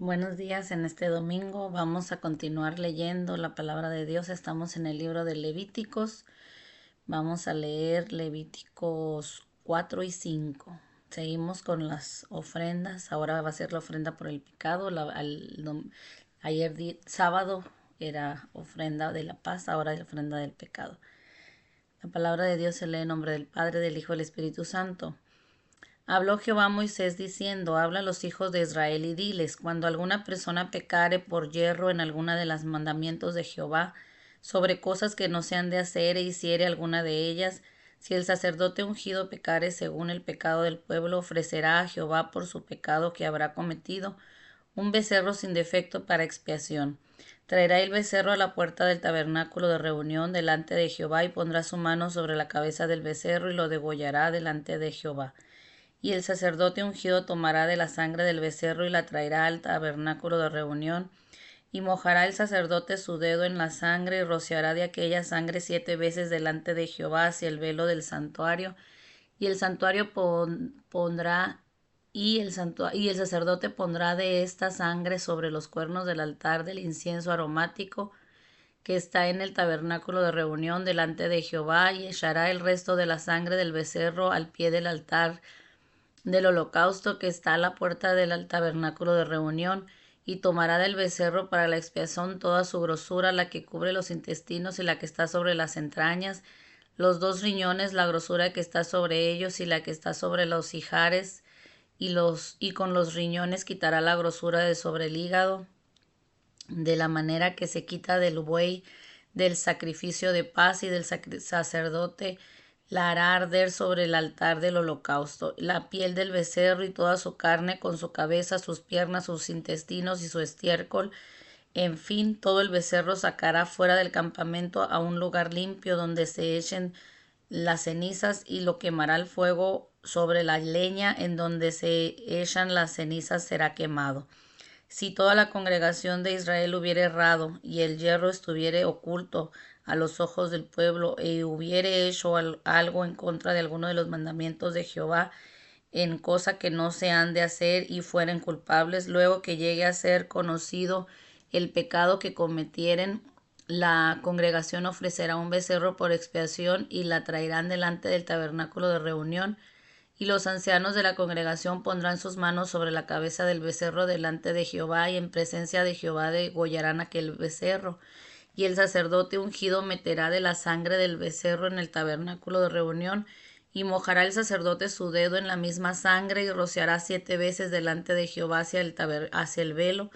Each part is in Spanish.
Buenos días, en este domingo vamos a continuar leyendo la palabra de Dios. Estamos en el libro de Levíticos. Vamos a leer Levíticos 4 y 5. Seguimos con las ofrendas. Ahora va a ser la ofrenda por el pecado. Ayer sábado era ofrenda de la paz, ahora es ofrenda del pecado. La palabra de Dios se lee en nombre del Padre, del Hijo y del Espíritu Santo. Habló Jehová a Moisés diciendo, habla a los hijos de Israel y diles, cuando alguna persona pecare por yerro en alguna de los mandamientos de Jehová, sobre cosas que no se han de hacer e hiciere alguna de ellas, si el sacerdote ungido pecare según el pecado del pueblo, ofrecerá a Jehová por su pecado que habrá cometido un becerro sin defecto para expiación. Traerá el becerro a la puerta del tabernáculo de reunión delante de Jehová y pondrá su mano sobre la cabeza del becerro y lo degollará delante de Jehová. Y el sacerdote ungido tomará de la sangre del becerro y la traerá al tabernáculo de reunión, y mojará el sacerdote su dedo en la sangre y rociará de aquella sangre 7 veces delante de Jehová hacia el velo del santuario, y el santuario pondrá y el sacerdote pondrá de esta sangre sobre los cuernos del altar del incienso aromático que está en el tabernáculo de reunión delante de Jehová, y echará el resto de la sangre del becerro al pie del altar del holocausto que está a la puerta del tabernáculo de reunión, y tomará del becerro para la expiación toda su grosura, la que cubre los intestinos y la que está sobre las entrañas, los 2 riñones, la grosura que está sobre ellos y la que está sobre los ijares, y con los riñones quitará la grosura de sobre el hígado, de la manera que se quita del buey del sacrificio de paz, y del sacerdote la hará arder sobre el altar del holocausto. La piel del becerro y toda su carne, con su cabeza, sus piernas, sus intestinos y su estiércol, en fin, todo el becerro sacará fuera del campamento a un lugar limpio donde se echen las cenizas, y lo quemará al fuego sobre la leña en donde se echan las cenizas será quemado. Si toda la congregación de Israel hubiere errado, y el yerro estuviere oculto a los ojos del pueblo, e hubiere hecho algo en contra de alguno de los mandamientos de Jehová, en cosa que no se han de hacer, y fueren culpables, luego que llegue a ser conocido el pecado que cometieren, la congregación ofrecerá un becerro por expiación, y la traerán delante del tabernáculo de reunión, y los ancianos de la congregación pondrán sus manos sobre la cabeza del becerro delante de Jehová, y en presencia de Jehová degollarán aquel becerro. Y el sacerdote ungido meterá de la sangre del becerro en el tabernáculo de reunión, y mojará el sacerdote su dedo en la misma sangre, y rociará 7 veces delante de Jehová hacia el velo,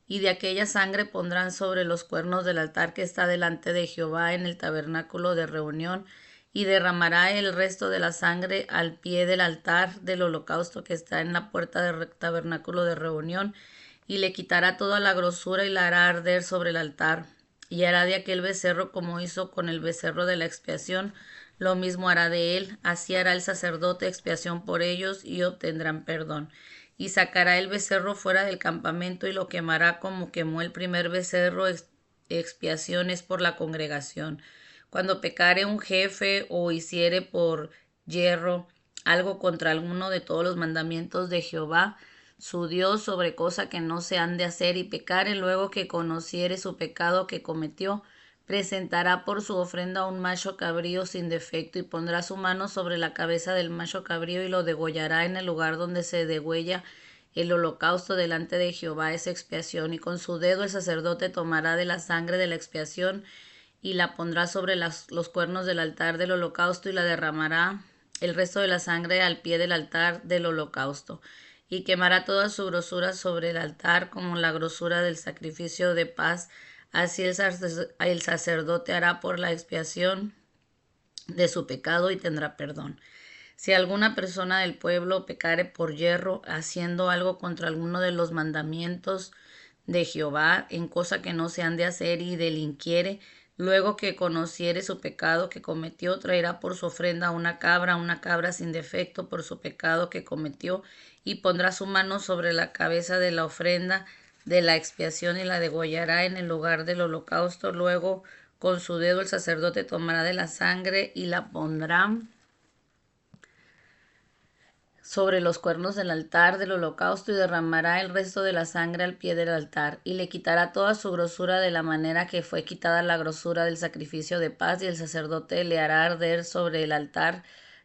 y de aquella sangre pondrán sobre los cuernos del altar que está delante de Jehová en el tabernáculo de reunión, y derramará el resto de la sangre al pie del altar del holocausto que está en la puerta del tabernáculo de reunión, y le quitará toda la grosura y la hará arder sobre el altar. Y hará de aquel becerro como hizo con el becerro de la expiación, lo mismo hará de él, así hará el sacerdote expiación por ellos, y obtendrán perdón. Y sacará el becerro fuera del campamento, y lo quemará como quemó el primer becerro, expiaciones por la congregación. Cuando pecare un jefe o hiciere por yerro algo contra alguno de todos los mandamientos de Jehová, su Dios, sobre cosa que no se han de hacer, y pecare, luego que conociere su pecado que cometió, presentará por su ofrenda un macho cabrío sin defecto, y pondrá su mano sobre la cabeza del macho cabrío, y lo degollará en el lugar donde se degüella el holocausto delante de Jehová, es expiación. Y con su dedo el sacerdote tomará de la sangre de la expiación, y la pondrá sobre los cuernos del altar del holocausto, y la derramará el resto de la sangre al pie del altar del holocausto, y quemará toda su grosura sobre el altar como la grosura del sacrificio de paz. Así el sacerdote hará por la expiación de su pecado, y tendrá perdón. Si alguna persona del pueblo pecare por yerro, haciendo algo contra alguno de los mandamientos de Jehová, en cosa que no se han de hacer, y delinquiere, luego que conociere su pecado que cometió, traerá por su ofrenda una cabra sin defecto por su pecado que cometió, y pondrá su mano sobre la cabeza de la ofrenda de la expiación, y la degollará en el lugar del holocausto. Luego con su dedo el sacerdote tomará de la sangre, y la pondrá sobre los cuernos del altar del holocausto y derramará el resto de la sangre al pie del altar y le quitará toda su grosura de la manera que fue quitada la grosura del sacrificio de paz y el sacerdote le hará arder sobre el altar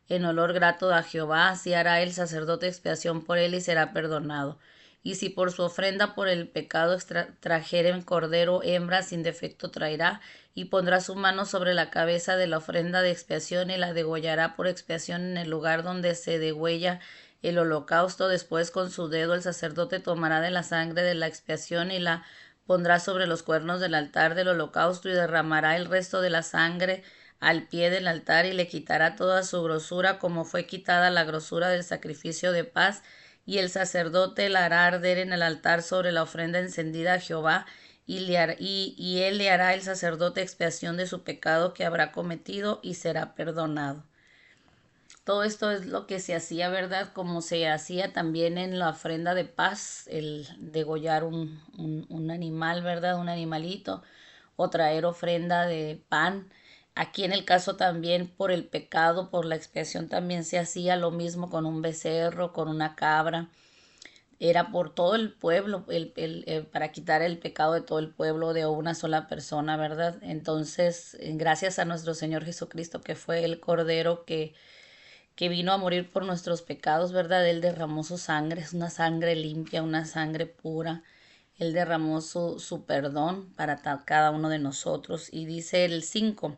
en olor grato a Jehová, así hará el sacerdote expiación por él y será perdonado. Y si por su ofrenda por el pecado trajeren cordero, hembra sin defecto traerá, y pondrá su mano sobre la cabeza de la ofrenda de expiación y la degollará por expiación en el lugar donde se degüella el holocausto. Después con su dedo el sacerdote tomará de la sangre de la expiación y la pondrá sobre los cuernos del altar del holocausto y derramará el resto de la sangre al pie del altar y le quitará toda su grosura como fue quitada la grosura del sacrificio de paz, y el sacerdote la hará arder en el altar sobre la ofrenda encendida a Jehová, y él le hará el sacerdote expiación de su pecado que habrá cometido y será perdonado. Todo esto es lo que se hacía, ¿verdad? Como se hacía también en la ofrenda de paz, el degollar un animal, ¿verdad? Un animalito, o traer ofrenda de pan. Aquí en el caso también por el pecado, por la expiación, también se hacía lo mismo con un becerro, con una cabra. Era por todo el pueblo, para quitar el pecado de todo el pueblo de una sola persona, ¿verdad? Entonces, gracias a nuestro Señor Jesucristo, que fue el Cordero que vino a morir por nuestros pecados, ¿verdad? Él derramó su sangre, es una sangre limpia, una sangre pura. Él derramó su perdón para cada uno de nosotros. Y dice el 5,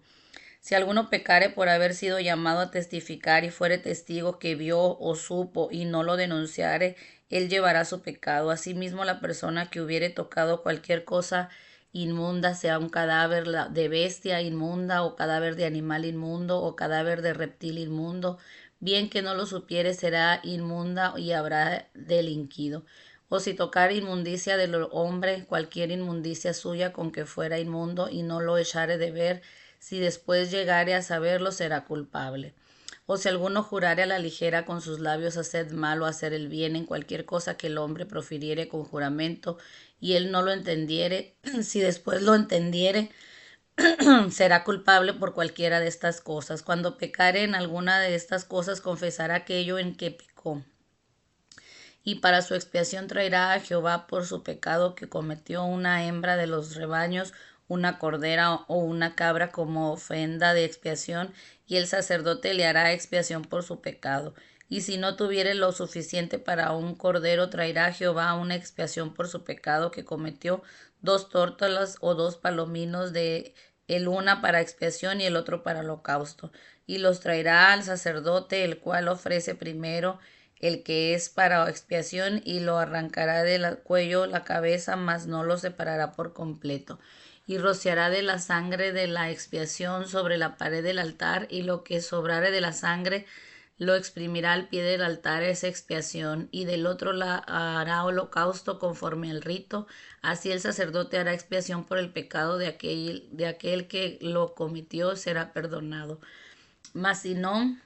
si alguno pecare por haber sido llamado a testificar y fuere testigo que vio o supo y no lo denunciare, él llevará su pecado. Asimismo, la persona que hubiere tocado cualquier cosa inmunda, sea un cadáver de bestia inmunda o cadáver de animal inmundo o cadáver de reptil inmundo, bien que no lo supiere, será inmunda y habrá delinquido. O si tocar inmundicia del hombre, cualquier inmundicia suya con que fuera inmundo y no lo echare de ver, si después llegare a saberlo, será culpable. O si alguno jurare a la ligera con sus labios hacer mal o hacer el bien en cualquier cosa que el hombre profiriere con juramento, y él no lo entendiere, si después lo entendiere, será culpable por cualquiera de estas cosas. Cuando pecare en alguna de estas cosas, confesará aquello en que pecó. Y para su expiación traerá a Jehová por su pecado que cometió una hembra de los rebaños, una cordera o una cabra como ofrenda de expiación, y el sacerdote le hará expiación por su pecado. Y si no tuviere lo suficiente para un cordero, traerá a Jehová una expiación por su pecado que cometió, 2 tórtolas o 2 palominos de el una para expiación y el otro para holocausto. Y los traerá al sacerdote, el cual ofrece primero el que es para expiación, y lo arrancará del cuello la cabeza, mas no lo separará por completo. Y rociará de la sangre de la expiación sobre la pared del altar, y lo que sobrare de la sangre lo exprimirá al pie del altar, esa expiación, y del otro la hará holocausto conforme al rito. Así el sacerdote hará expiación por el pecado de aquel que lo cometió, será perdonado. Mas si no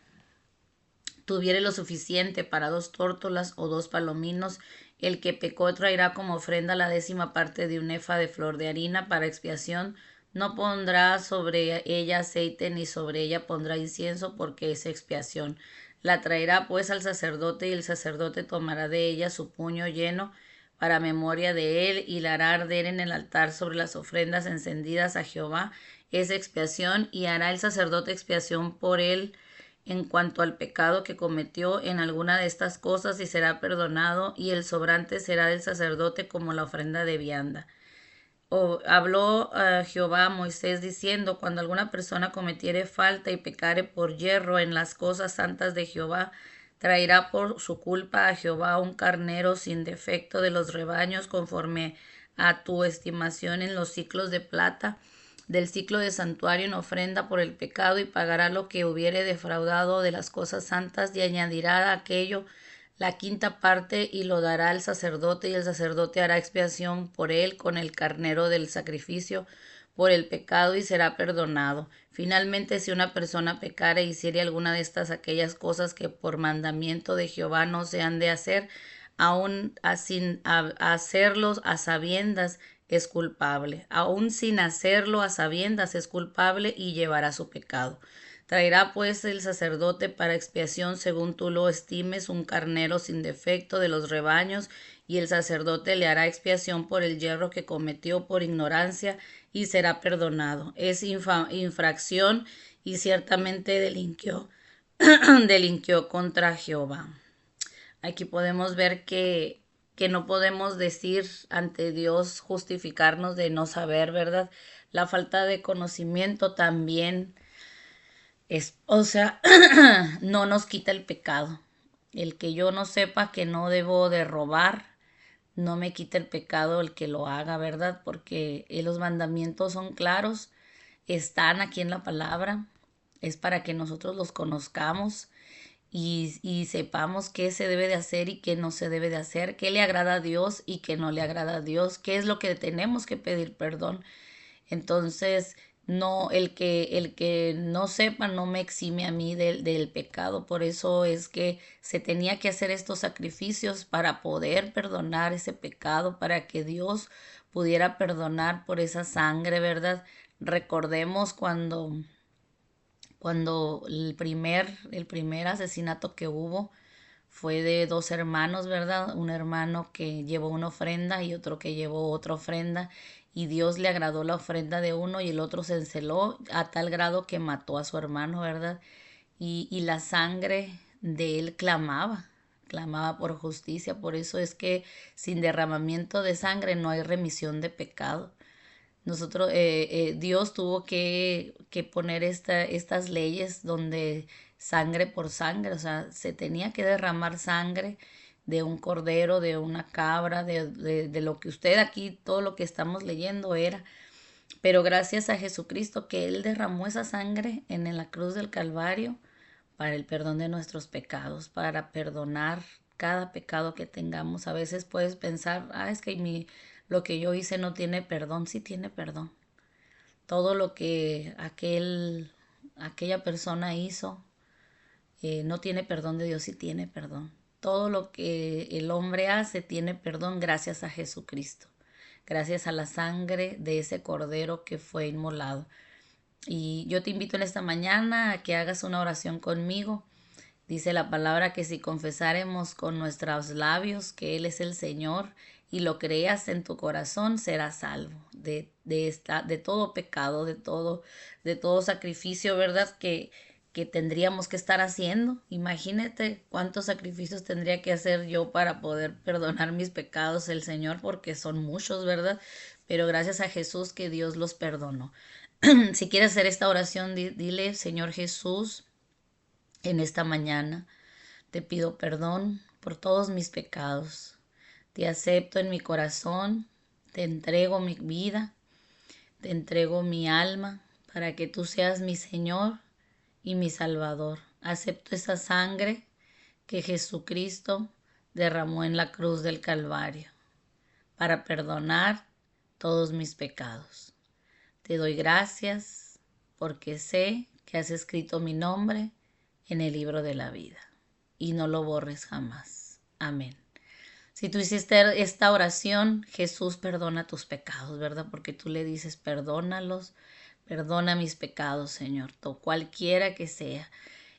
tuviere lo suficiente para 2 tórtolas o 2 palominos, el que pecó traerá como ofrenda la 10ª parte de un efa de flor de harina para expiación. No pondrá sobre ella aceite, ni sobre ella pondrá incienso, porque es expiación. La traerá pues al sacerdote, y el sacerdote tomará de ella su puño lleno para memoria de él, y la hará arder en el altar sobre las ofrendas encendidas a Jehová. Es expiación, y hará el sacerdote expiación por él en cuanto al pecado que cometió en alguna de estas cosas, y será perdonado, y el sobrante será del sacerdote como la ofrenda de vianda. Habló Jehová a Moisés diciendo, cuando alguna persona cometiere falta y pecare por yerro en las cosas santas de Jehová, traerá por su culpa a Jehová un carnero sin defecto de los rebaños, conforme a tu estimación en los siclos de plata, del siclo de santuario en ofrenda por el pecado, y pagará lo que hubiere defraudado de las cosas santas, y añadirá a aquello la 5ª parte, y lo dará al sacerdote, y el sacerdote hará expiación por él con el carnero del sacrificio por el pecado, y será perdonado. Finalmente, si una persona pecare y hiciere alguna de estas aquellas cosas que por mandamiento de Jehová no se han de hacer, aun sin hacerlos a sabiendas, es culpable. Aun sin hacerlo a sabiendas es culpable, y llevará su pecado. Traerá pues el sacerdote para expiación según tú lo estimes un carnero sin defecto de los rebaños, y el sacerdote le hará expiación por el yerro que cometió por ignorancia y será perdonado. Es infracción y ciertamente delinquió, delinquió contra Jehová. Aquí podemos ver que no podemos decir ante Dios, justificarnos de no saber, ¿verdad? La falta de conocimiento también es, o sea, no nos quita el pecado. El que yo no sepa que no debo de robar, no me quita el pecado el que lo haga, ¿verdad? Porque los mandamientos son claros, están aquí en la palabra, es para que nosotros los conozcamos y sepamos qué se debe de hacer y qué no se debe de hacer, qué le agrada a Dios y qué no le agrada a Dios, qué es lo que tenemos que pedir perdón. Entonces, no, el que no sepa no me exime a mí del pecado. Por eso es que se tenía que hacer estos sacrificios para poder perdonar ese pecado, para que Dios pudiera perdonar por esa sangre, ¿verdad? Recordemos cuando el primer asesinato que hubo fue de dos hermanos, ¿verdad? Un hermano que llevó una ofrenda y otro que llevó otra ofrenda, y Dios le agradó la ofrenda de uno y el otro se enceló a tal grado que mató a su hermano, ¿verdad? Y la sangre de él clamaba por justicia. Por eso es que sin derramamiento de sangre no hay remisión de pecado. Dios tuvo que poner estas leyes donde sangre por sangre, o sea, se tenía que derramar sangre de un cordero, de una cabra, de lo que usted aquí, todo lo que estamos leyendo era. Pero gracias a Jesucristo que Él derramó esa sangre en la cruz del Calvario para el perdón de nuestros pecados, para perdonar cada pecado que tengamos. A veces puedes pensar, es que lo que yo hice no tiene perdón. Sí tiene perdón. Todo lo que aquella persona hizo no tiene perdón de Dios, sí tiene perdón. Todo lo que el hombre hace tiene perdón gracias a Jesucristo, gracias a la sangre de ese cordero que fue inmolado. Y yo te invito en esta mañana a que hagas una oración conmigo. Dice la palabra que si confesáremos con nuestros labios que Él es el Señor y lo creas en tu corazón, serás salvo de todo pecado, de todo sacrificio, ¿verdad? Que tendríamos que estar haciendo. Imagínate cuántos sacrificios tendría que hacer yo para poder perdonar mis pecados el Señor, porque son muchos, ¿verdad? Pero gracias a Jesús que Dios los perdonó. Si quieres hacer esta oración, dile, Señor Jesús, en esta mañana te pido perdón por todos mis pecados. Te acepto en mi corazón, te entrego mi vida, te entrego mi alma para que tú seas mi Señor y mi Salvador. Acepto esa sangre que Jesucristo derramó en la cruz del Calvario para perdonar todos mis pecados. Te doy gracias porque sé que has escrito mi nombre en el libro de la vida y no lo borres jamás. Amén. Si tú hiciste esta oración, Jesús perdona tus pecados, ¿verdad? Porque tú le dices, perdónalos, perdona mis pecados, Señor, cualquiera que sea.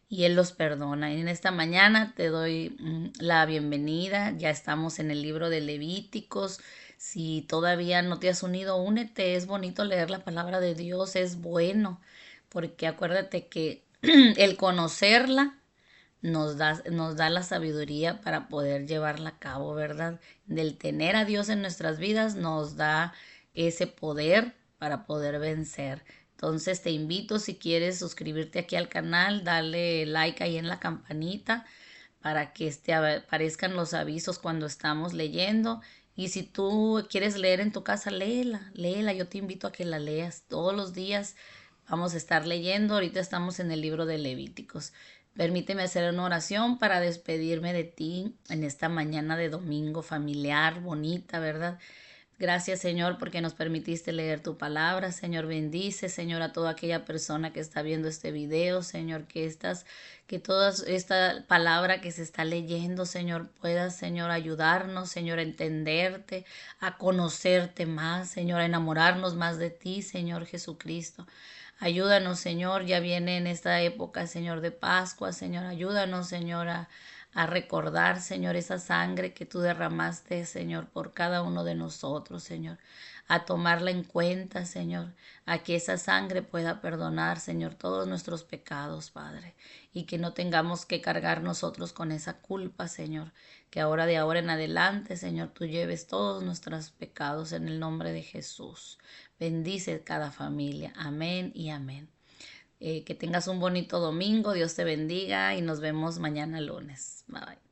Y Él los perdona. Y en esta mañana te doy la bienvenida. Ya estamos en el libro de Levíticos. Si todavía no te has unido, únete. Es bonito leer la palabra de Dios, es bueno, porque acuérdate que el conocerla nos da la sabiduría para poder llevarla a cabo, ¿verdad? Del tener a Dios en nuestras vidas nos da ese poder para poder vencer. Entonces te invito, si quieres suscribirte aquí al canal, dale like ahí en la campanita para que aparezcan los avisos cuando estamos leyendo. Y si tú quieres leer en tu casa, léela. Yo te invito a que la leas todos los días. Vamos a estar leyendo. Ahorita estamos en el libro de Levíticos. Permíteme hacer una oración para despedirme de ti en esta mañana de domingo familiar, bonita, ¿verdad? Gracias, Señor, porque nos permitiste leer tu palabra. Señor, bendice, Señor, a toda aquella persona que está viendo este video, Señor, que toda esta palabra que se está leyendo, Señor, pueda, Señor, ayudarnos, Señor, a entenderte, a conocerte más, Señor, a enamorarnos más de ti, Señor Jesucristo. Ayúdanos, Señor, ya viene en esta época, Señor, de Pascua, Señor. Ayúdanos, Señor, a recordar, Señor, esa sangre que tú derramaste, Señor, por cada uno de nosotros, Señor. A tomarla en cuenta, Señor, a que esa sangre pueda perdonar, Señor, todos nuestros pecados, Padre, y que no tengamos que cargar nosotros con esa culpa, Señor, que ahora de ahora en adelante, Señor, tú lleves todos nuestros pecados en el nombre de Jesús. Bendice cada familia. Amén y amén. Que tengas un bonito domingo. Dios te bendiga y nos vemos mañana lunes. Bye bye.